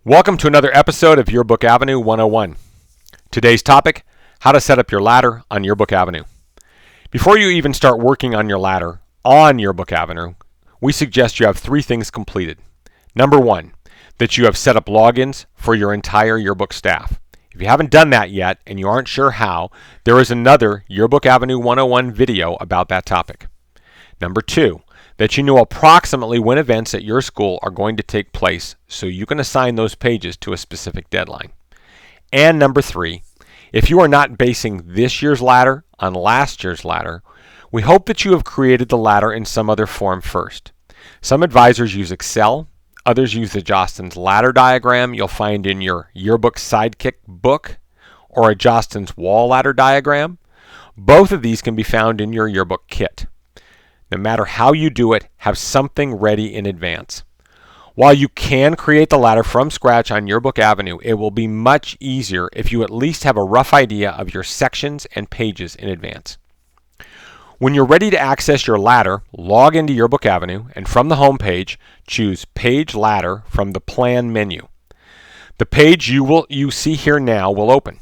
Welcome to another episode of Yearbook Avenue 101. Today's topic, how to set up your ladder on Yearbook Avenue. Before you even start working on your ladder on Yearbook Avenue, we suggest you have three things completed. Number one, that you have set up logins for your entire yearbook staff. If you haven't done that yet and you aren't sure how, there is another Yearbook Avenue 101 video about that topic. Number two, that you know approximately when events at your school are going to take place so you can assign those pages to a specific deadline. And number three, if you are not basing this year's ladder on last year's ladder, we hope that you have created the ladder in some other form first. Some advisors use Excel, others use the Jostens ladder diagram you'll find in your Yearbook Sidekick book or a Jostens wall ladder diagram. Both of these can be found in your yearbook kit. No matter how you do it, have something ready in advance. While you can create the ladder from scratch on Yearbook Avenue, it will be much easier if you at least have a rough idea of your sections and pages in advance. When you're ready to access your ladder, log into Yearbook Avenue and from the home page, choose Page Ladder from the Plan menu. The page you see here now will open.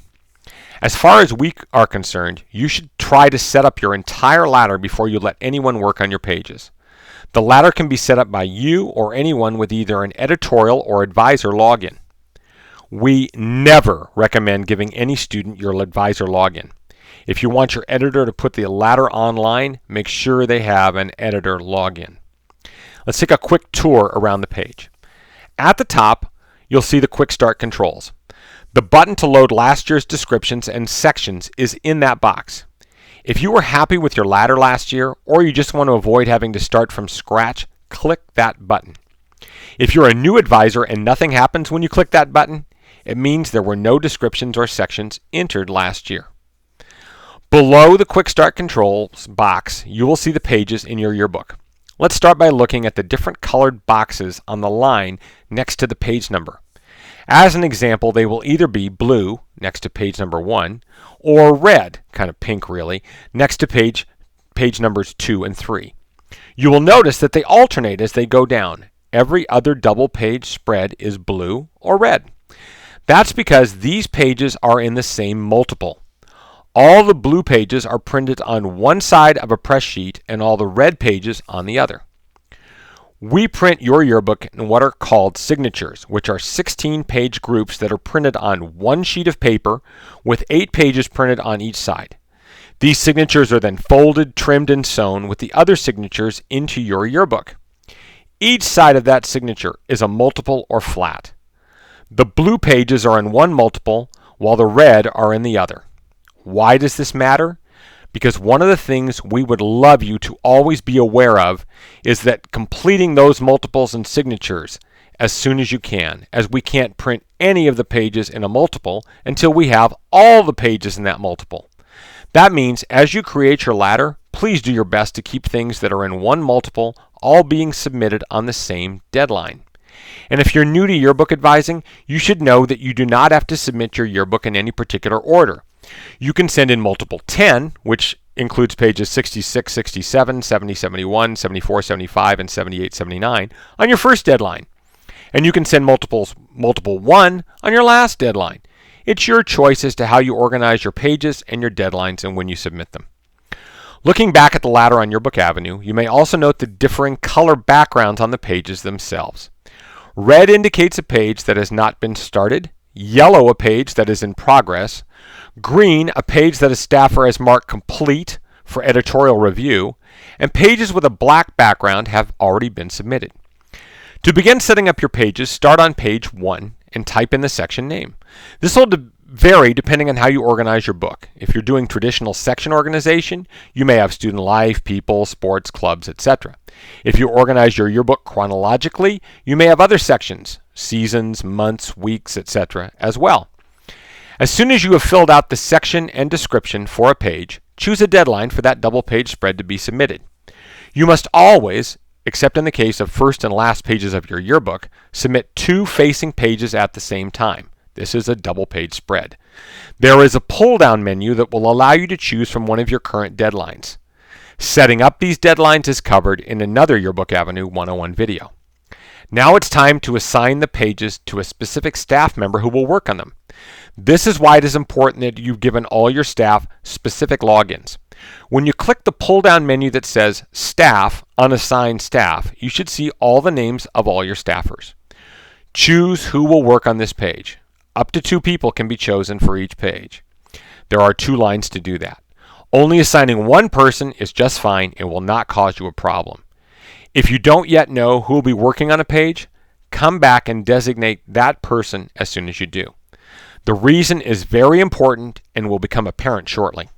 As far as we are concerned, you should try to set up your entire ladder before you let anyone work on your pages. The ladder can be set up by you or anyone with either an editorial or advisor login. We never recommend giving any student your advisor login. If you want your editor to put the ladder online, make sure they have an editor login. Let's take a quick tour around the page. At the top, you'll see the Quick Start controls. The button to load last year's descriptions and sections is in that box. If you were happy with your ladder last year, or you just want to avoid having to start from scratch, click that button. If you're a new advisor and nothing happens when you click that button, it means there were no descriptions or sections entered last year. Below the Quick Start Controls box, you will see the pages in your yearbook. Let's start by looking at the different colored boxes on the line next to the page number. As an example, they will either be blue, next to page number 1, or red, kind of pink really, next to page numbers 2 and 3. You will notice that they alternate as they go down. Every other double page spread is blue or red. That's because these pages are in the same multiple. All the blue pages are printed on one side of a press sheet and all the red pages on the other. We print your yearbook in what are called signatures, which are 16-page groups that are printed on one sheet of paper with 8 pages printed on each side. These signatures are then folded, trimmed, and sewn with the other signatures into your yearbook. Each side of that signature is a multiple or flat. The blue pages are in one multiple, while the red are in the other. Why does this matter? Because one of the things we would love you to always be aware of is that completing those multiples and signatures as soon as you can, as we can't print any of the pages in a multiple until we have all the pages in that multiple. That means as you create your ladder, please do your best to keep things that are in one multiple all being submitted on the same deadline. And if you're new to yearbook advising, you should know that you do not have to submit your yearbook in any particular order. You can send in multiple 10, which includes pages 66, 67, 70, 71, 74, 75, and 78, 79 on your first deadline. And you can send multiple 1 on your last deadline. It's your choice as to how you organize your pages and your deadlines and when you submit them. Looking back at the ladder on Yearbook Avenue, you may also note the differing color backgrounds on the pages themselves. Red indicates a page that has not been started, yellow a page that is in progress, green a page that a staffer has marked complete for editorial review, and pages with a black background have already been submitted. To begin setting up your pages, start on page 1 and type in the section name. This will vary depending on how you organize your book. If you're doing traditional section organization, you may have student life, people, sports, clubs, etc. If you organize your yearbook chronologically, you may have other sections, seasons, months, weeks, etc. as well. As soon as you have filled out the section and description for a page, choose a deadline for that double page spread to be submitted. You must always, except in the case of first and last pages of your yearbook, submit 2 facing pages at the same time. This is a double page spread. There is a pull-down menu that will allow you to choose from one of your current deadlines. Setting up these deadlines is covered in another Yearbook Avenue 101 video. Now it's time to assign the pages to a specific staff member who will work on them. This is why it is important that you've given all your staff specific logins. When you click the pull-down menu that says Staff, Unassigned Staff, you should see all the names of all your staffers. Choose who will work on this page. Up to 2 people can be chosen for each page. There are 2 lines to do that. Only assigning 1 person is just fine and will not cause you a problem. If you don't yet know who will be working on a page, come back and designate that person as soon as you do. The reason is very important and will become apparent shortly.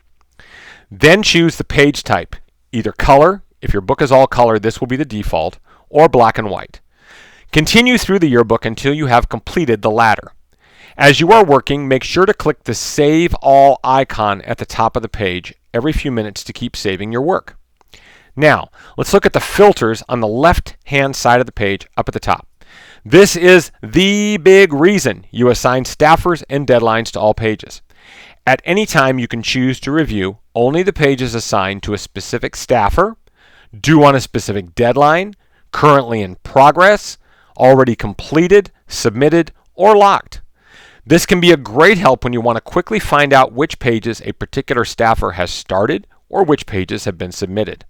Then choose the page type, either color, if your book is all color, this will be the default, or black and white. Continue through the yearbook until you have completed the ladder. As you are working, make sure to click the Save All icon at the top of the page every few minutes to keep saving your work. Now, let's look at the filters on the left-hand side of the page up at the top. This is the big reason you assign staffers and deadlines to all pages. At any time, you can choose to review only the pages assigned to a specific staffer, due on a specific deadline, currently in progress, already completed, submitted, or locked. This can be a great help when you want to quickly find out which pages a particular staffer has started or which pages have been submitted.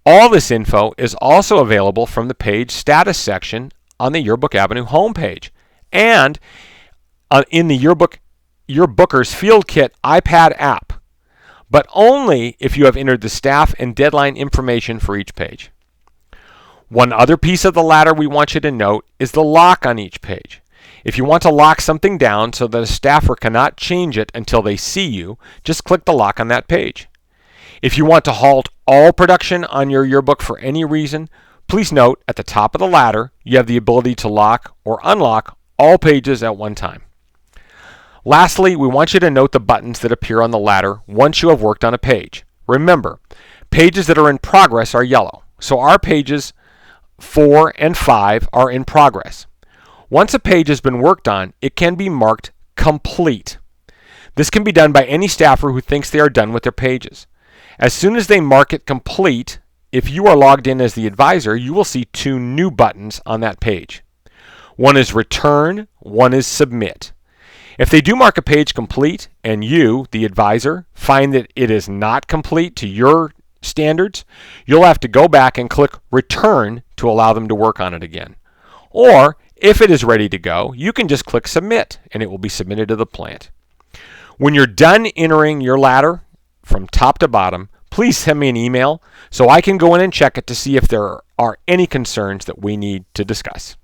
All this info is also available from the page status section on the Yearbook Avenue homepage and in the Yearbooker's Field Kit iPad app, but only if you have entered the staff and deadline information for each page. One other piece of the ladder we want you to note is the lock on each page. If you want to lock something down so that a staffer cannot change it until they see you, just click the lock on that page. If you want to halt all production on your yearbook for any reason, please note at the top of the ladder you have the ability to lock or unlock all pages at one time. Lastly, we want you to note the buttons that appear on the ladder once you have worked on a page. Remember, pages that are in progress are yellow, so our pages 4 and 5 are in progress. Once a page has been worked on, it can be marked complete. This can be done by any staffer who thinks they are done with their pages. As soon as they mark it complete, if you are logged in as the advisor, you will see 2 new buttons on that page. One is Return, one is Submit. If they do mark a page complete and you, the advisor, find that it is not complete to your standards, you'll have to go back and click Return to allow them to work on it again. Or, if it is ready to go, you can just click Submit and it will be submitted to the plant. When you're done entering your ladder from top to bottom, please send me an email so I can go in and check it to see if there are any concerns that we need to discuss.